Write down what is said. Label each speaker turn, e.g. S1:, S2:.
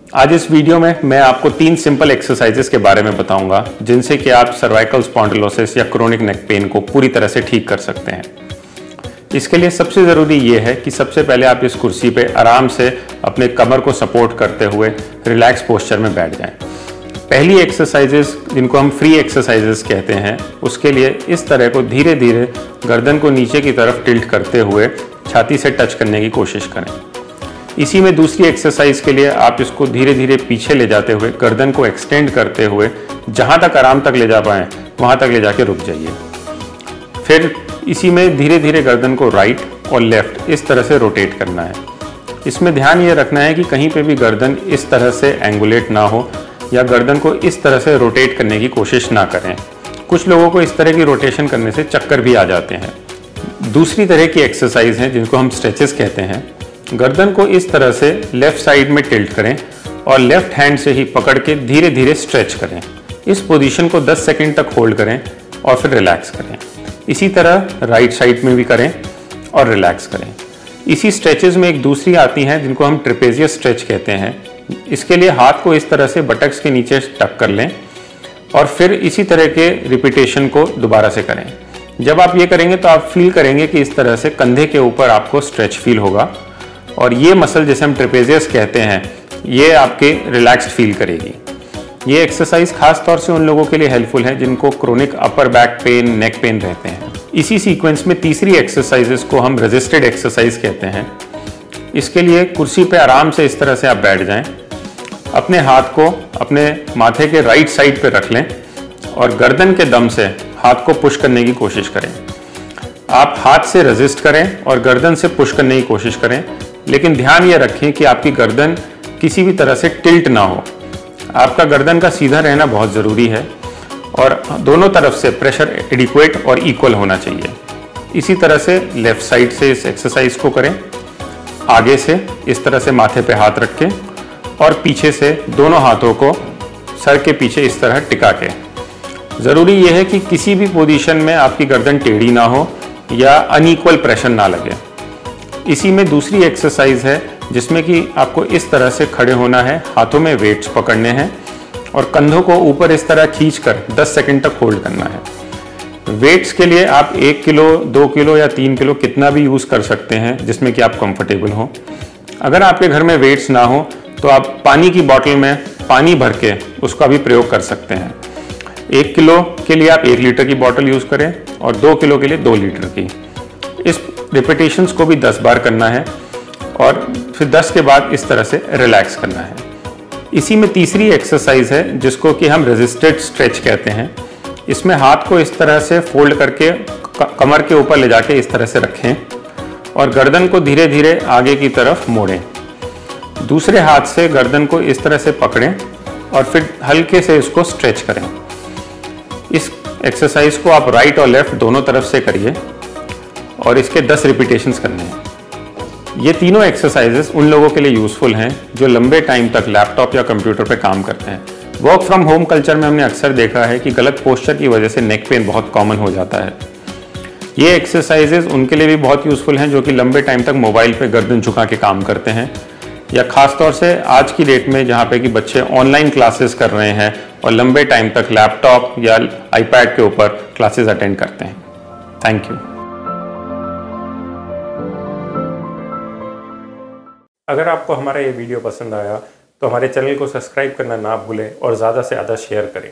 S1: आज इस वीडियो में मैं आपको 3 सिंपल एक्सरसाइजेस के बारे में बताऊंगा जिनसे कि आप सर्वाइकल स्पॉन्डिलोसिस या क्रोनिक नेक पेन को पूरी तरह से ठीक कर सकते हैं। इसके लिए सबसे ज़रूरी ये है कि सबसे पहले आप इस कुर्सी पे आराम से अपने कमर को सपोर्ट करते हुए रिलैक्स पोस्चर में बैठ जाएं। पहली एक्सरसाइजेस जिनको हम फ्री एक्सरसाइजेस कहते हैं, उसके लिए इस तरह को धीरे धीरे गर्दन को नीचे की तरफ टिल्ट करते हुए छाती से टच करने की कोशिश करें। इसी में दूसरी एक्सरसाइज के लिए आप इसको धीरे धीरे पीछे ले जाते हुए गर्दन को एक्सटेंड करते हुए जहाँ तक आराम तक ले जा पाएँ वहाँ तक ले जाके रुक जाइए। फिर इसी में धीरे धीरे गर्दन को राइट और लेफ्ट इस तरह से रोटेट करना है। इसमें ध्यान ये रखना है कि कहीं पे भी गर्दन इस तरह से एंगुलेट ना हो या गर्दन को इस तरह से रोटेट करने की कोशिश ना करें। कुछ लोगों को इस तरह की रोटेशन करने से चक्कर भी आ जाते हैं। दूसरी तरह की एक्सरसाइज है जिनको हम स्ट्रेचेस कहते हैं। गर्दन को इस तरह से लेफ्ट साइड में टिल्ट करें और लेफ्ट हैंड से ही पकड़ के धीरे धीरे स्ट्रेच करें। इस पोजीशन को 10 सेकंड तक होल्ड करें और फिर रिलैक्स करें। इसी तरह राइट साइड में भी करें और रिलैक्स करें। इसी स्ट्रेचेस में एक दूसरी आती हैं जिनको हम ट्रेपेजियस स्ट्रेच कहते हैं। इसके लिए हाथ को इस तरह से बटक्स के नीचे टक कर लें और फिर इसी तरह के रिपीटेशन को दोबारा से करें। जब आप ये करेंगे तो आप फील करेंगे कि इस तरह से कंधे के ऊपर आपको स्ट्रेच फील होगा और ये मसल जैसे हम ट्रेपेजियस कहते हैं ये आपके रिलैक्स्ड फील करेगी। ये एक्सरसाइज खास तौर से उन लोगों के लिए हेल्पफुल है जिनको chronic upper back pain, neck pain रहते हैं। इसी सीक्वेंस में तीसरी एक्सरसाइजेस को हम रेजिस्टेड एक्सरसाइज कहते हैं। इसके लिए कुर्सी पे आराम से इस तरह से आप बैठ जाएं, अपने हाथ को अपने माथे के राइट साइड पे रख लें और गर्दन के दम से हाथ को पुश करने की कोशिश करें। आप हाथ से रेजिस्ट करें और गर्दन से पुश करने की कोशिश करें, लेकिन ध्यान ये रखें कि आपकी गर्दन किसी भी तरह से टिल्ट ना हो। आपका गर्दन का सीधा रहना बहुत ज़रूरी है और दोनों तरफ से प्रेशर एडिक्वेट और इक्वल होना चाहिए। इसी तरह से लेफ्ट साइड से इस एक्सरसाइज को करें, आगे से इस तरह से माथे पे हाथ रख के और पीछे से दोनों हाथों को सर के पीछे इस तरह टिका के। ज़रूरी यह है कि किसी भी पोजीशन में आपकी गर्दन टेढ़ी ना हो या अनइक्वल प्रेशर ना लगे। इसी में दूसरी एक्सरसाइज है जिसमें कि आपको इस तरह से खड़े होना है, हाथों में वेट्स पकड़ने हैं और कंधों को ऊपर इस तरह खींचकर 10 सेकंड तक होल्ड करना है। वेट्स के लिए आप 1 किलो, 2 किलो या 3 किलो कितना भी यूज़ कर सकते हैं जिसमें कि आप कंफर्टेबल हो। अगर आपके घर में वेट्स ना हो तो आप पानी की बॉटल में पानी भर के उसका भी प्रयोग कर सकते हैं। 1 किलो के लिए आप 1 लीटर की बॉटल यूज़ करें और 2 किलो के लिए 2 लीटर की। इस रिपीटेशंस को भी 10 बार करना है और फिर 10 के बाद इस तरह से रिलैक्स करना है। इसी में तीसरी एक्सरसाइज है जिसको कि हम रेजिस्टेड स्ट्रेच कहते हैं। इसमें हाथ को इस तरह से फोल्ड करके कमर के ऊपर ले जाके इस तरह से रखें और गर्दन को धीरे धीरे आगे की तरफ मोड़ें। दूसरे हाथ से गर्दन को इस तरह से पकड़ें और फिर हल्के से इसको स्ट्रेच करें। इस एक्सरसाइज को आप राइट और लेफ्ट दोनों तरफ से करिए और इसके 10 रिपीटेशंस करने हैं। ये तीनों एक्सरसाइजेस उन लोगों के लिए यूज़फुल हैं जो लंबे टाइम तक लैपटॉप या कंप्यूटर पे काम करते हैं। वर्क फ्रॉम होम कल्चर में हमने अक्सर देखा है कि गलत पोस्चर की वजह से नेक पेन बहुत कॉमन हो जाता है। ये एक्सरसाइजेस उनके लिए भी बहुत यूज़फुल हैं जो कि लंबे टाइम तक मोबाइल पे गर्दन झुका के काम करते हैं या ख़ासतौर से आज की डेट में जहाँ पे कि बच्चे ऑनलाइन क्लासेस कर रहे हैं और लंबे टाइम तक लैपटॉप या आईपैड के ऊपर क्लासेस अटेंड करते हैं। Thank you. अगर आपको हमारा ये वीडियो पसंद आया तो हमारे चैनल को सब्सक्राइब करना ना भूलें और ज़्यादा से ज़्यादा शेयर करें।